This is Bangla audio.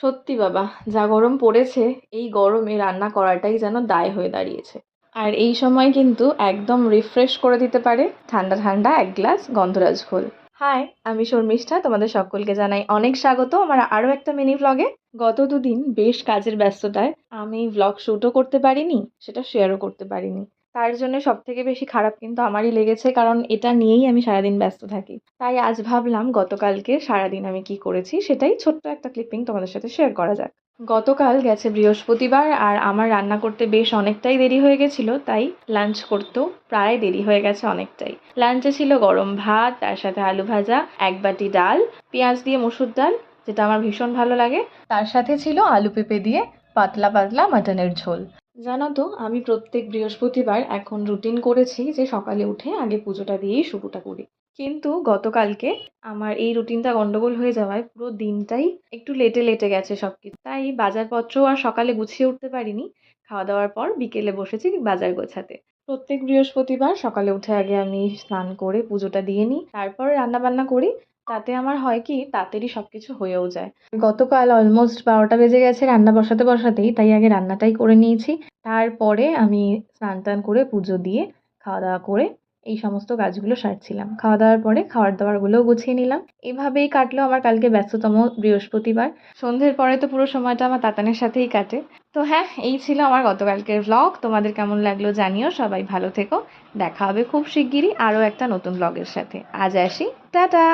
সত্যি বাবা, যা গরম পড়েছে, এই গরমে রান্না করাটাই যেন দায় হয়ে দাঁড়িয়েছে। আর এই সময় কিন্তু একদম রিফ্রেশ করে দিতে পারে ঠান্ডা ঠান্ডা এক গ্লাস গন্ধরাজ ঘোল। হাই, আমি শর্মিষ্ঠা, তোমাদের সকলকে জানাই অনেক স্বাগত আমার আরও একটা মিনি ভ্লগে। গত দুদিন বেশ কাজের ব্যস্ততায় আমি ভ্লগ শ্যুটও করতে পারিনি, সেটা শেয়ারও করতে পারিনি। তার জন্য সব থেকে বেশি খারাপ কিন্তু আমারই লেগেছে, কারণ এটা নিয়েই আমি সারাদিন ব্যস্ত থাকি। তাই আজ ভাবলাম গতকালকে সারাদিন আমি কি করেছি সেটাই ছোট্ট একটা ক্লিপিং তোমাদের সাথে শেয়ার করা যাক। গতকাল গেছে বৃহস্পতিবার, আর আমার রান্না করতে বেশ অনেকটাই দেরি হয়ে গেছিলো, তাই লাঞ্চ করতেও প্রায় দেরি হয়ে গেছে অনেকটাই। লাঞ্চে ছিল গরম ভাত, তার সাথে আলু ভাজা, এক বাটি ডাল, পেঁয়াজ দিয়ে মসুর ডাল, যেটা আমার ভীষণ ভালো লাগে। তার সাথে ছিল আলু পেঁপে দিয়ে পাতলা পাতলা মাটনের ঝোল। জানো তো, আমি প্রত্যেক বৃহস্পতিবার এখন রুটিন করেছি যে সকালে উঠে আগে পুজোটা দিয়েই শুরুটা করি। কিন্তু গতকালকে আমার এই রুটিনটা গন্ডগোল হয়ে যাওয়ায় পুরো দিনটাই একটু লেটে লেটে গেছে সবকিছু। তাই বাজারপত্রও আর সকালে গুছিয়ে উঠতে পারিনি। খাওয়া দাওয়ার পর বিকেলে বসেছি বাজার গোছাতে। প্রত্যেক বৃহস্পতিবার সকালে উঠে আগে আমি স্নান করে পুজোটা দিয়ে নিই, তারপর রান্না বান্না করি। তাতে আমার হয় কি, তাড়াতাড়ি সবকিছু হয়েও যায়। গতকাল অলমোস্ট 12টা বেজে গেছে রান্না বসাতে বসাতেই, তাই আগে রান্নাটাই করে নিয়েছি। তারপরে আমি স্নান টান করে পুজো দিয়ে খাওয়া দাওয়া করে এই সমস্ত কাজগুলো সারছিলাম। খাওয়া দাওয়ার পরে খাবার দাবারগুলোও গুছিয়ে নিলাম। এভাবেই কাটলো আমার কালকে ব্যস্ততম বৃহস্পতিবার। সন্ধ্যের পরে তো পুরো সময়টা আমার তাতানের সাথেই কাটে। তো হ্যাঁ, এই ছিল আমার গতকালকের ভ্লগ। তোমাদের কেমন লাগলো জানিও। সবাই ভালো থেকো। দেখা হবে খুব শিগগিরই আরও একটা নতুন ভ্লগের সাথে। আজ আসি, টাটা।